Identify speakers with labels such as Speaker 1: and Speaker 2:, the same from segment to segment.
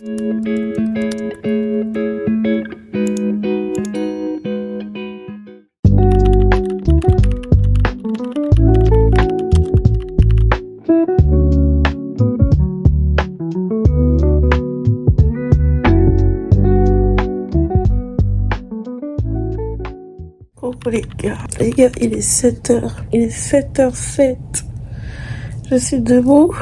Speaker 1: Coucou les gars, il est 7h, il est 7h07. Je suis debout,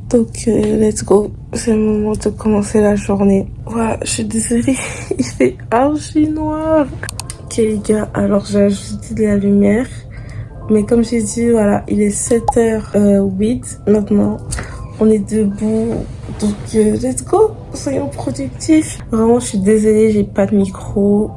Speaker 1: donc let's go, c'est le moment de commencer la journée. Voilà, je suis désolée, il fait archi noir. Ok les gars, alors j'ai ajouté de la lumière, mais comme j'ai dit, voilà, il est 7h08 maintenant, on est debout, donc let's go, soyons productifs. Vraiment, je suis désolée, j'ai pas de micro,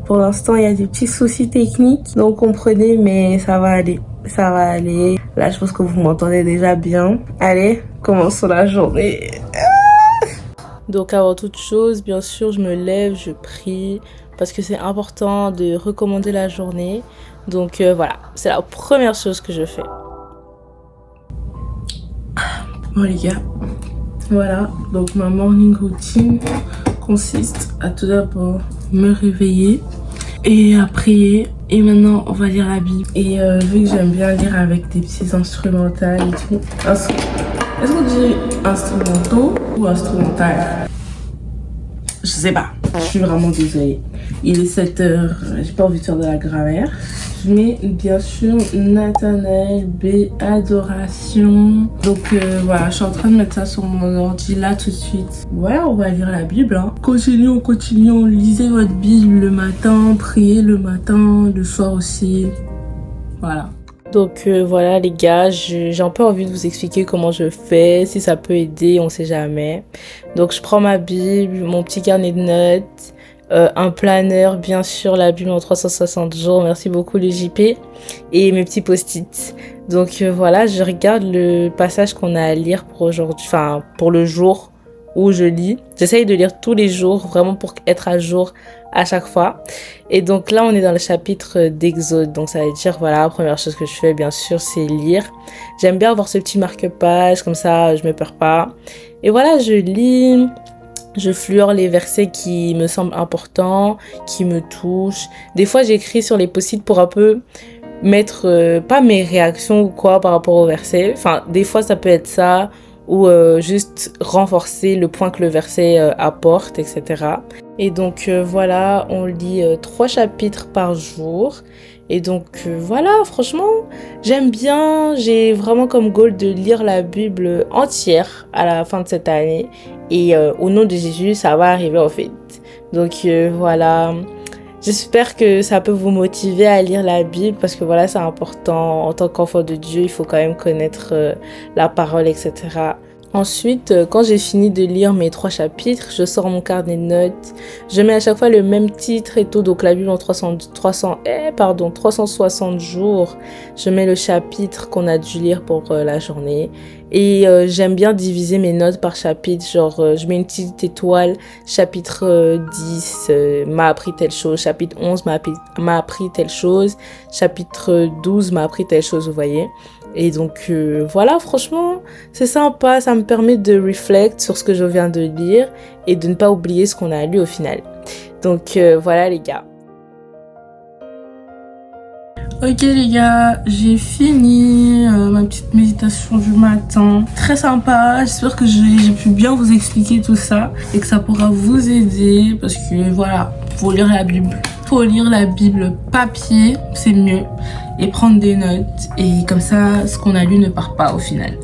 Speaker 1: pour l'instant il y a des petits soucis techniques, donc comprenez, mais ça va aller. Ça va aller. Là, je pense que vous m'entendez déjà bien. Allez, commençons la journée. Donc, avant toute chose, bien sûr, je me lève, je prie, parce que c'est important de recommander la journée. Donc, voilà, c'est la première chose que je fais. Bon, les gars, voilà. Donc, ma morning routine consiste à tout d'abord me réveiller et à prier. Et maintenant, on va lire la Bible. Et vu que j'aime bien lire avec des petits instrumentales et tout. Est-ce qu'on dit instrumentaux ou instrumental? Je sais pas. Je suis vraiment désolée. Il est 7h. J'ai pas envie de faire de la grammaire. Mais bien sûr, Nathanaël B. Adoration. Donc voilà, je suis en train de mettre ça sur mon ordi là tout de suite. Ouais, on va lire la Bible. Hein. Continuons. Lisez votre Bible le matin, priez le matin, le soir aussi. Voilà. Donc voilà les gars, j'ai un peu envie de vous expliquer comment je fais, si ça peut aider, on sait jamais. Donc je prends ma Bible, mon petit carnet de notes. Un planeur, bien sûr, la Bible en 360 jours, merci beaucoup le JP, et mes petits post-it. Donc voilà, je regarde le passage qu'on a à lire pour aujourd'hui, enfin pour le jour où je lis. J'essaye de lire tous les jours, vraiment pour être à jour à chaque fois. Et donc là, on est dans le chapitre d'Exode. Donc ça veut dire, voilà, première chose que je fais, bien sûr, c'est lire. J'aime bien avoir ce petit marque-page, comme ça, je me perds pas. Et voilà, je lis. Je fleure les versets qui me semblent importants, qui me touchent. Des fois, j'écris sur les post-it pour un peu mettre, pas mes réactions ou quoi par rapport au verset. Enfin, des fois, ça peut être ça, ou juste renforcer le point que le verset apporte, etc. Et donc, voilà, on lit 3 chapitres par jour. Et donc, voilà, franchement, j'aime bien. J'ai vraiment comme goal de lire la Bible entière à la fin de cette année. Et au nom de Jésus, ça va arriver en fait. Donc voilà, j'espère que ça peut vous motiver à lire la Bible parce que voilà, c'est important. En tant qu'enfant de Dieu, il faut quand même connaître la parole, etc. Ensuite, quand j'ai fini de lire mes 3 chapitres, je sors mon carnet de notes. Je mets à chaque fois le même titre et tout, donc la Bible en 360 jours. Je mets le chapitre qu'on a dû lire pour la journée. Et j'aime bien diviser mes notes par chapitre, genre je mets une petite étoile, chapitre 10 m'a appris telle chose, chapitre 11 m'a appris telle chose, chapitre 12 m'a appris telle chose, vous voyez. Et donc voilà, franchement, c'est sympa, ça me permet de reflect sur ce que je viens de lire et de ne pas oublier ce qu'on a lu au final. Donc voilà les gars. Ok les gars, j'ai fini ma petite méditation du matin. Très sympa, j'espère que j'ai pu bien vous expliquer tout ça et que ça pourra vous aider parce que voilà, faut lire la Bible. Faut lire la Bible papier, c'est mieux, et prendre des notes et comme ça, ce qu'on a lu ne part pas au final.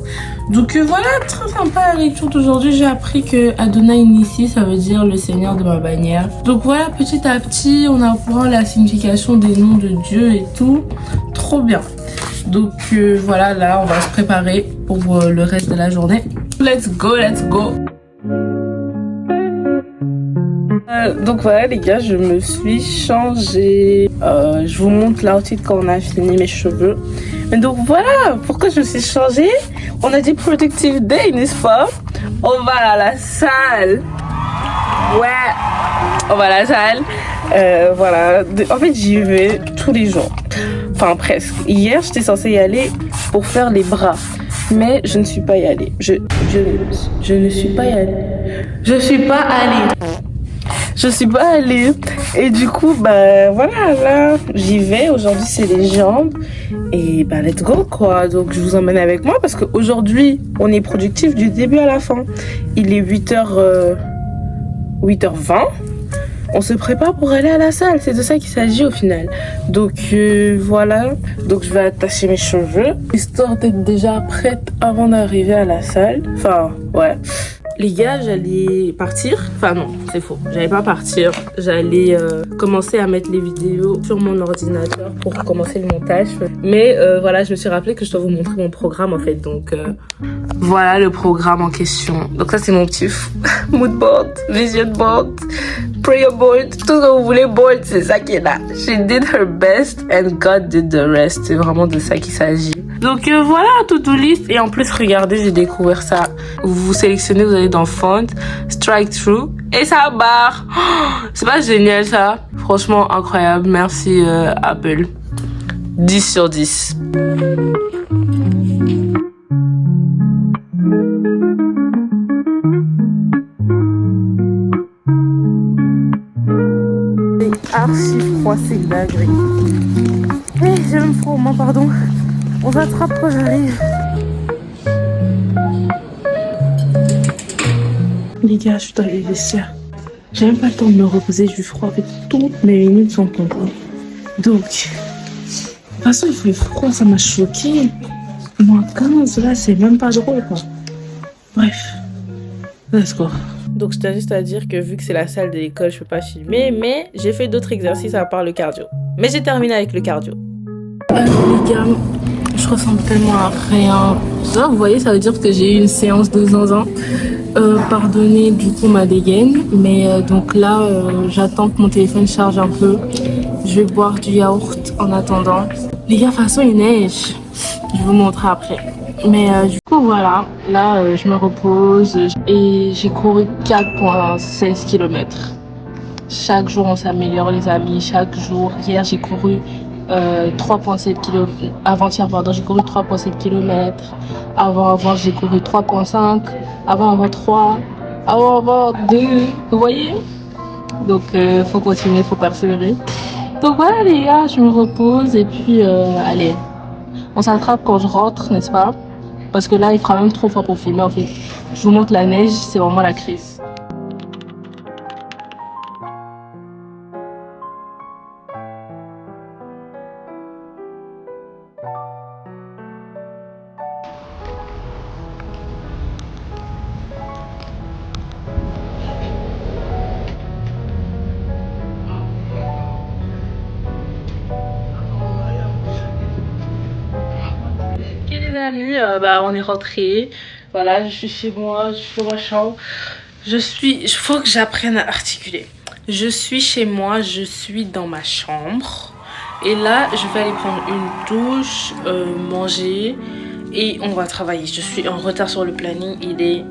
Speaker 1: Donc voilà, très sympa la lecture d'aujourd'hui. J'ai appris que Adonai Nissi, ça veut dire le Seigneur de ma bannière. Donc voilà, petit à petit, on apprend la signification des noms de Dieu et tout. Trop bien. Donc voilà, là, on va se préparer pour le reste de la journée. Let's go, let's go. Donc voilà les gars, je me suis changée. Je vous montre l'outfit quand on a fini mes cheveux. Mais donc voilà, pourquoi je me suis changée. On a dit Productive Day, n'est-ce pas? On va à la salle. Ouais, on va à la salle. Voilà, en fait j'y vais tous les jours. Enfin presque. Hier j'étais censée y aller pour faire les bras. Mais je ne suis pas y allée. Je ne suis pas y allée. Je suis pas allée. Je suis pas allée. Et du coup, bah voilà, là, j'y vais. Aujourd'hui, c'est les jambes. Et bah, let's go, quoi. Donc, je vous emmène avec moi parce qu'aujourd'hui, on est productif du début à la fin. Il est 8h20. On se prépare pour aller à la salle. C'est de ça qu'il s'agit au final. Donc, voilà. Donc, je vais attacher mes cheveux, histoire d'être déjà prête avant d'arriver à la salle. Enfin, ouais. Les gars, j'allais partir. Enfin non, c'est faux. J'allais pas partir. J'allais commencer à mettre les vidéos sur mon ordinateur pour commencer le montage. Mais voilà, je me suis rappelé que je dois vous montrer mon programme en fait. Donc voilà le programme en question. Donc ça c'est mon petit mood board, vision board, prayer board, tout ce que vous voulez board, c'est ça qui est là. She did her best and God did the rest. C'est vraiment de ça qu'il s'agit. Donc voilà, to-do list. Et en plus, regardez, j'ai découvert ça. Vous sélectionnez, vous allez dans Font, Strike Through, et ça barre. Oh, c'est pas génial ça? Franchement, incroyable. Merci Apple. 10 sur 10. C'est archi froid, c'est dingue. Eh, j'ai même froid, moi, pardon. On s'attrape quand j'arrive. Les gars, je suis dans les vestiaires. J'ai même pas le temps de me reposer, j'ai eu froid. En fait, toutes mes minutes sont comptées. Donc, de toute façon, il fait froid, ça m'a choqué. Moins 15, là, c'est même pas drôle, quoi. Bref, let's go. Donc, je tiens juste à dire que vu que c'est la salle de l'école, je peux pas filmer, mais j'ai fait d'autres exercices à part le cardio. Mais j'ai terminé avec le cardio. Les gars, je ressemble tellement à rien. Ça, vous voyez, ça veut dire que j'ai eu une séance de zinzin. Pardonnez du coup ma dégaine, mais donc là j'attends que mon téléphone charge un peu. Je vais boire du yaourt en attendant. Les gars, de toute façon il neige. Je vous montrerai après. Mais du coup voilà, là je me repose et j'ai couru 4,16 km. Chaque jour on s'améliore les amis, chaque jour. Hier j'ai couru 3,7 km. Avant-hier, pardon, j'ai couru 3,7 km. Avant, j'ai couru 3,5. Avant, 3. Avant, 2. Vous voyez? Donc, faut continuer, faut persévérer. Donc, voilà, les gars, je me repose. Et puis, allez, on s'attrape quand je rentre, n'est-ce pas? Parce que là, il fera même trop fort pour filmer, en fait. Je vous montre la neige, c'est vraiment la crise. Les amis, on est rentré. Voilà, je suis chez moi, je suis dans ma chambre. Il faut que j'apprenne à articuler. Je suis chez moi, je suis dans ma chambre. Et là, je vais aller prendre une douche, manger et on va travailler. Je suis en retard sur le planning, il est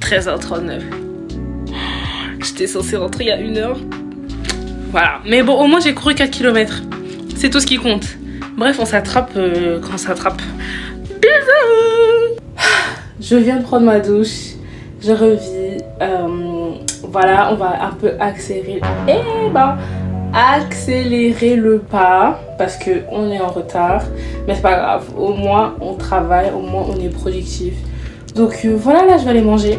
Speaker 1: 13h39. J'étais censée rentrer il y a 1h. Voilà, mais bon, au moins j'ai couru 4 km. C'est tout ce qui compte. Bref, on s'attrape quand on s'attrape. Bisous. Je viens de prendre ma douche. Je revis. Voilà, on va un peu accélérer. Accélérer le pas. Parce qu'on est en retard. Mais c'est pas grave. Au moins, on travaille. Au moins, on est productif. Donc voilà, là, je vais aller manger.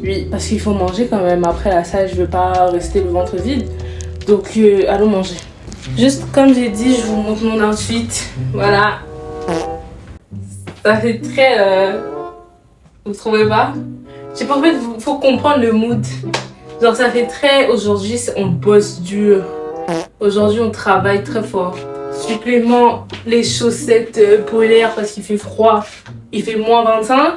Speaker 1: Oui, parce qu'il faut manger quand même. Après la salle, je veux pas rester le ventre vide. Donc, allons manger. Juste comme j'ai dit, je vous montre mon outfit. Voilà. Ça fait très... Vous trouvez pas? Je sais pas, en fait, faut comprendre le mood. Genre, ça fait très... Aujourd'hui, on bosse dur. Aujourd'hui, on travaille très fort. Supplément, les chaussettes polaires parce qu'il fait froid. Il fait moins 25.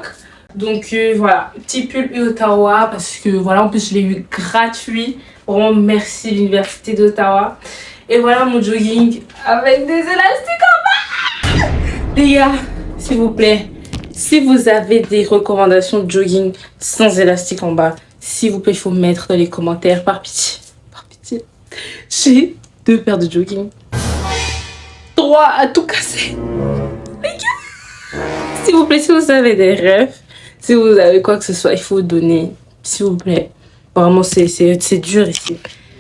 Speaker 1: Donc, voilà. Petit pull Ottawa parce que, voilà, en plus, je l'ai eu gratuit. Vraiment, merci l'Université d'Ottawa. Et voilà mon jogging avec des élastiques en bas. Les gars, s'il vous plaît, si vous avez des recommandations de jogging sans élastique en bas, s'il vous plaît, il faut mettre dans les commentaires, par pitié. Par pitié. J'ai 2 paires de jogging. 3 à tout casser. Les gars, s'il vous plaît, si vous avez des rêves, si vous avez quoi que ce soit, il faut donner s'il vous plaît. Vraiment, c'est dur ici.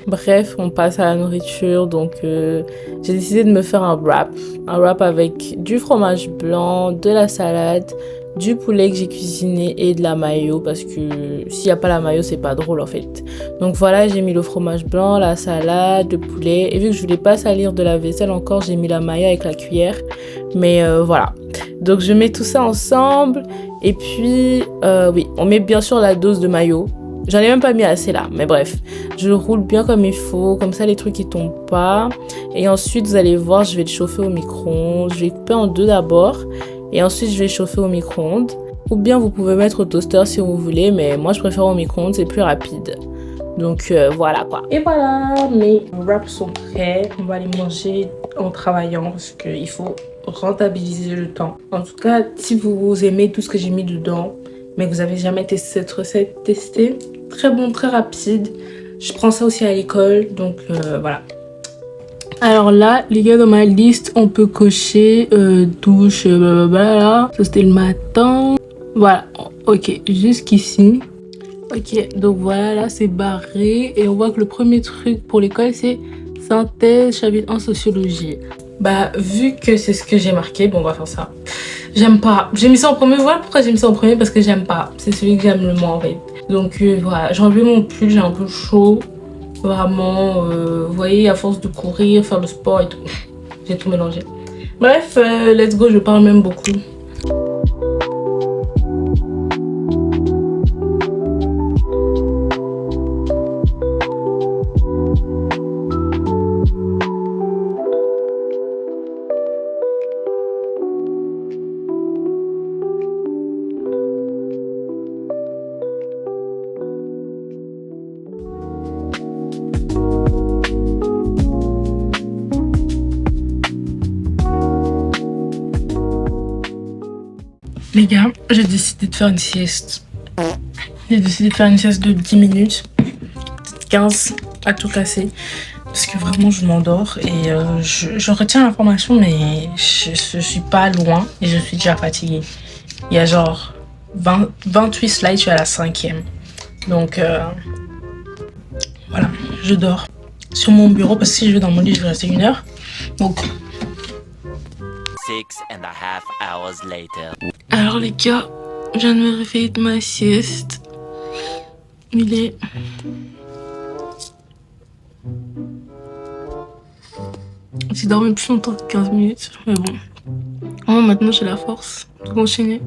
Speaker 1: Bref, on passe à la nourriture. Donc, j'ai décidé de me faire un wrap. Un wrap avec du fromage blanc, de la salade, du poulet que j'ai cuisiné et de la mayo. Parce que s'il n'y a pas la mayo, c'est pas drôle en fait. Donc voilà, j'ai mis le fromage blanc, la salade, le poulet. Et vu que je voulais pas salir de la vaisselle encore, j'ai mis la mayo avec la cuillère. Mais voilà. Donc, je mets tout ça ensemble. Et puis, oui, on met bien sûr la dose de mayo. J'en ai même pas mis assez là, mais bref. Je le roule bien comme il faut, comme ça les trucs ils tombent pas. Et ensuite, vous allez voir, je vais le chauffer au micro-ondes. Je vais couper en deux d'abord. Et ensuite, je vais chauffer au micro-ondes. Ou bien vous pouvez mettre au toaster si vous voulez, mais moi je préfère au micro-ondes, c'est plus rapide. Donc voilà quoi. Et voilà, mes wraps sont prêts. On va les manger en travaillant parce qu'il faut rentabiliser le temps. En tout cas, si vous aimez tout ce que j'ai mis dedans, mais que vous avez jamais testé cette recette, testez. Très bon, très rapide. Je prends ça aussi à l'école, donc voilà. Alors là, les gars, dans ma liste, on peut cocher douche, blablabla. Ça, c'était le matin. Voilà, ok, jusqu'ici. Ok, donc voilà, là, c'est barré. Et on voit que le premier truc pour l'école, c'est synthèse, chapitre 1, sociologie. Bah, vu que c'est ce que j'ai marqué, bon, on va faire ça. J'aime pas. J'ai mis ça en premier. Voilà pourquoi j'ai mis ça en premier, parce que j'aime pas. C'est celui que j'aime le moins en fait. Donc voilà, j'ai enlevé mon pull, j'ai un peu chaud. Vraiment, vous voyez, à force de courir, faire le sport et tout. J'ai tout mélangé. Bref, let's go, je parle même beaucoup. Les gars, j'ai décidé de faire une sieste. J'ai décidé de faire une sieste de 10 minutes, peut-être 15 à tout casser. Parce que vraiment, je m'endors et je retiens l'information, mais je suis pas loin et je suis déjà fatiguée. Il y a genre 28 slides, je suis à la 5e. Donc voilà, je dors sur mon bureau parce que si je vais dans mon lit, je vais rester 1 heure. Donc
Speaker 2: 6.5 hours later.
Speaker 1: alors les gars, je viens de me réveiller de ma sieste. Il est... J'ai dormi plus longtemps que 15 minutes, mais bon. Oh, maintenant j'ai la force de continuer.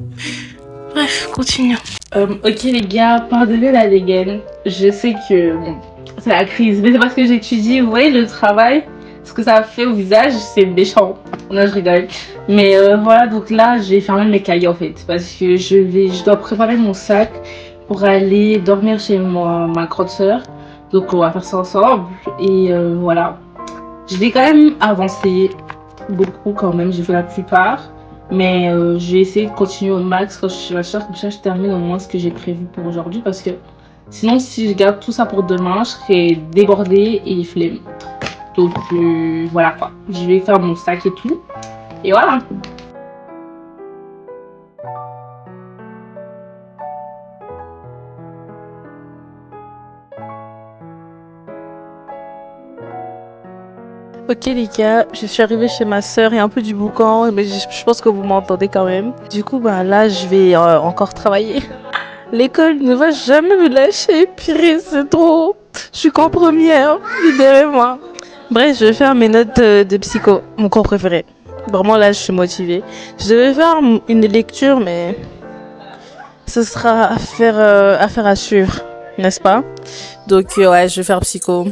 Speaker 1: Bref, continuons. Ok les gars, pardonnez la dégaine. Je sais que bon, c'est la crise, mais c'est parce que j'étudie. Vous voyez le travail, ce que ça fait au visage, c'est méchant. Non, je rigole. Mais voilà, donc là, j'ai fermé mes cahiers en fait. Parce que je dois préparer mon sac pour aller dormir chez ma grande soeur. Donc on va faire ça ensemble. Et voilà. Je vais quand même avancer beaucoup quand même. J'ai fait la plupart. Mais je vais essayer de continuer au max quand je suis sûre. Comme ça, je termine au moins ce que j'ai prévu pour aujourd'hui. Parce que sinon, si je garde tout ça pour demain, je serai débordée et flemme. Donc voilà quoi. Je vais faire mon sac et tout. Et voilà. Ok les gars, je suis arrivée chez ma soeur, il y a un peu du boucan, mais je pense que vous m'entendez quand même. Du coup, ben là, je vais encore travailler. L'école ne va jamais me lâcher, purée, c'est trop. Je suis qu'en première, libérez-moi. Bref, je vais faire mes notes de psycho, mon cours préféré. Vraiment là, je suis motivée. Je devais faire une lecture, mais ce sera affaire à suivre, n'est-ce pas? Donc ouais, je vais faire psycho.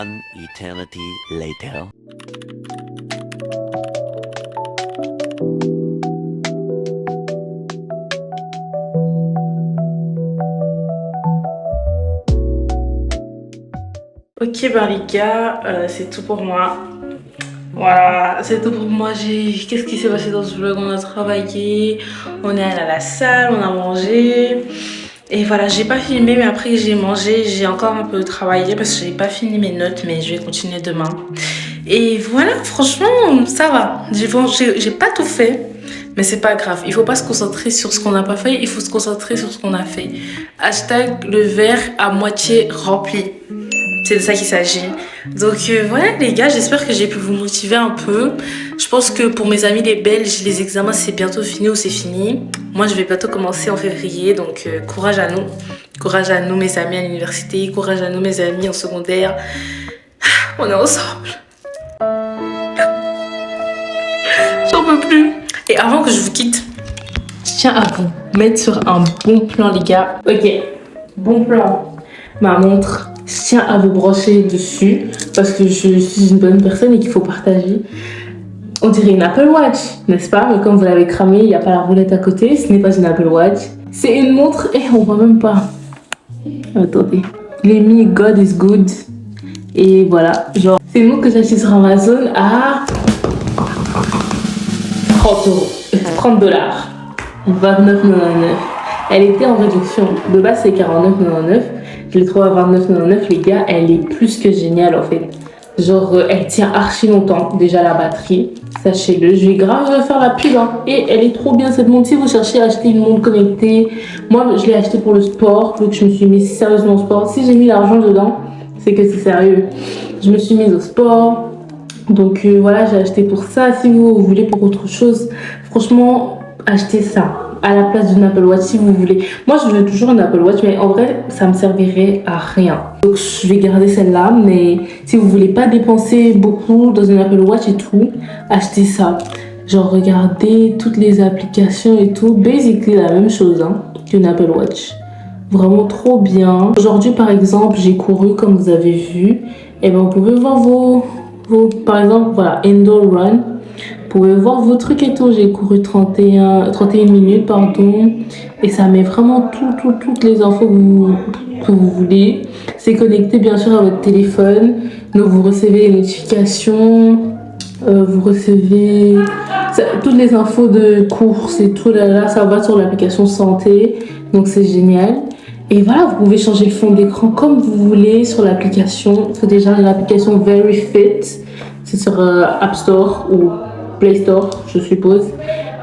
Speaker 2: One eternity later.
Speaker 1: Ok, bah les gars, c'est tout pour moi. Voilà, c'est tout pour moi. Qu'est-ce qui s'est passé dans ce vlog? On a travaillé, on est allé à la salle, on a mangé. Et voilà, j'ai pas filmé, mais après que j'ai mangé, j'ai encore un peu travaillé parce que j'ai pas fini mes notes, mais je vais continuer demain. Et voilà, franchement, ça va. J'ai pas tout fait, mais c'est pas grave. Il faut pas se concentrer sur ce qu'on n'a pas fait, il faut se concentrer sur ce qu'on a fait. Hashtag le verre à moitié rempli. C'est de ça qu'il s'agit. Donc voilà les gars, j'espère que j'ai pu vous motiver un peu. Je pense que pour mes amis les Belges, les examens c'est bientôt fini ou c'est fini. Moi je vais bientôt commencer en février, donc courage à nous. Courage à nous mes amis à l'université, courage à nous mes amis en secondaire. On est ensemble. J'en peux plus. Et avant que je vous quitte, je tiens à vous mettre sur un bon plan les gars. Ok, bon plan. Ma montre. Je tiens à vous brancher dessus parce que je suis une bonne personne et qu'il faut partager. On dirait une Apple Watch, n'est-ce pas? Mais comme vous l'avez cramé, il n'y a pas la roulette à côté. Ce n'est pas une Apple Watch. C'est une montre et on voit même pas. Attendez. Je l'ai mis God is good. Et voilà. Genre, c'est une montre que j'ai achetée sur Amazon à 30 euros. 30 $. 29,99. Elle était en réduction. De base, c'est 49,99. Je l'ai trouvée à 29,99 les gars, elle est plus que géniale en fait. Genre elle tient archi longtemps, déjà la batterie, sachez-le. Je vais grave faire la pub hein. Et elle est trop bien cette montre. Si vous cherchez à acheter une montre connectée, moi je l'ai achetée pour le sport, donc je me suis mise sérieusement au sport. Si j'ai mis l'argent dedans, c'est que c'est sérieux. Je me suis mise au sport, donc voilà, j'ai acheté pour ça. Si vous voulez pour autre chose, franchement, achetez ça. À la place d'une Apple Watch si vous voulez. Moi je veux toujours une Apple Watch mais en vrai ça me servirait à rien. Donc je vais garder celle-là mais si vous voulez pas dépenser beaucoup dans une Apple Watch et tout, achetez ça. Genre regardez toutes les applications et tout. Basically la même chose hein, qu'une Apple Watch. Vraiment trop bien. Aujourd'hui par exemple j'ai couru comme vous avez vu. Et ben vous pouvez voir vos par exemple voilà Indoor Run. Vous pouvez voir vos trucs et tout. J'ai couru 31 minutes, pardon. Et ça met vraiment toutes les infos que vous voulez. C'est connecté bien sûr à votre téléphone. Donc vous recevez les notifications. Vous recevez toutes les infos de courses et tout. Là, ça va sur l'application santé. Donc c'est génial. Et voilà, vous pouvez changer le fond d'écran comme vous voulez sur l'application. Il faut déjà l'application Very Fit. C'est sur App Store ou Play Store, je suppose.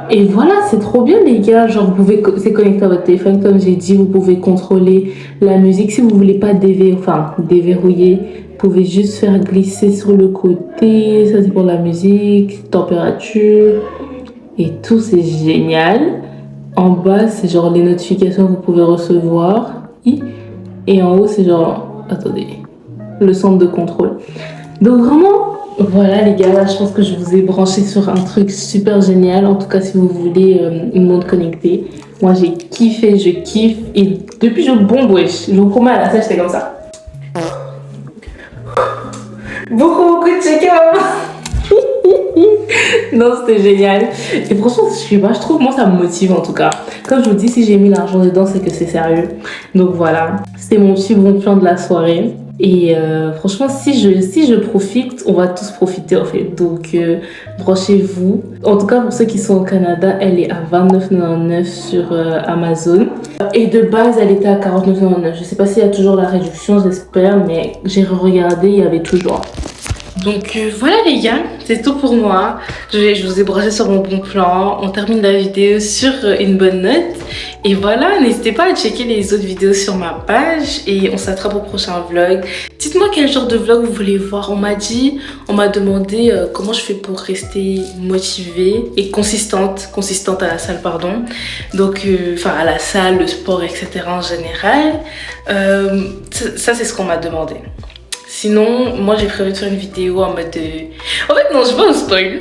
Speaker 1: Et voilà, c'est trop bien les gars. Genre, vous pouvez, c'est connecté à votre téléphone, comme j'ai dit. Vous pouvez contrôler la musique. Si vous voulez pas déverrouiller, vous pouvez juste faire glisser sur le côté. Ça, c'est pour la musique, température et tout. C'est génial. En bas, c'est genre les notifications que vous pouvez recevoir. Et en haut, c'est genre, attendez, le centre de contrôle. Donc vraiment, voilà les gars, là je pense que je vous ai branché sur un truc super génial. En tout cas si vous voulez une montre connectée. Moi j'ai kiffé, je kiffe. Et depuis je bombe wesh. Je vous promets à la salle j'étais comme ça. Beaucoup de check non c'était génial. Et franchement je sais pas, je trouve moi ça me motive en tout cas. Comme je vous dis, si j'ai mis l'argent dedans c'est que c'est sérieux. Donc voilà, c'était mon petit bon plan de la soirée. Et franchement, si je profite, on va tous profiter en fait. Donc, branchez-vous. En tout cas, pour ceux qui sont au Canada, elle est à 29,99 sur Amazon. Et de base, elle était à 49,99. Je sais pas s'il y a toujours la réduction, j'espère. Mais j'ai regardé, il y avait toujours. Donc voilà les gars, c'est tout pour moi. Je vous ai branché sur mon bon plan. On termine la vidéo sur une bonne note. Et voilà, n'hésitez pas à checker les autres vidéos sur ma page. Et on s'attrape au prochain vlog. Dites-moi quel genre de vlog vous voulez voir. On m'a demandé comment je fais pour rester motivée et consistante à la salle, pardon. Donc, à la salle, le sport, etc. en général. Ça c'est ce qu'on m'a demandé. Sinon, moi j'ai prévu de faire une vidéo en mode de... En fait non, je vais pas vous spoil.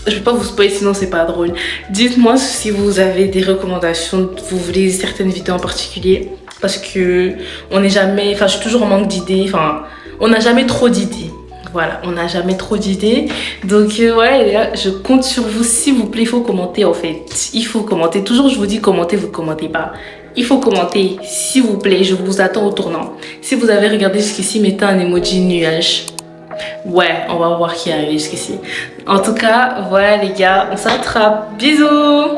Speaker 1: Je vais pas vous spoil sinon c'est pas drôle. Dites-moi si vous avez des recommandations, vous voulez certaines vidéos en particulier. Parce que on n'est jamais... je suis toujours en manque d'idées. on n'a jamais trop d'idées. Voilà, on n'a jamais trop d'idées. Donc ouais, les gars, je compte sur vous. S'il vous plaît, il faut commenter en fait. Il faut commenter. Toujours, je vous dis commentez, vous ne commentez pas. Il faut commenter, s'il vous plaît. Je vous attends au tournant. Si vous avez regardé jusqu'ici, mettez un emoji nuage. Ouais, on va voir qui est arrivé jusqu'ici. En tout cas, voilà les gars, on s'attrape. Bisous!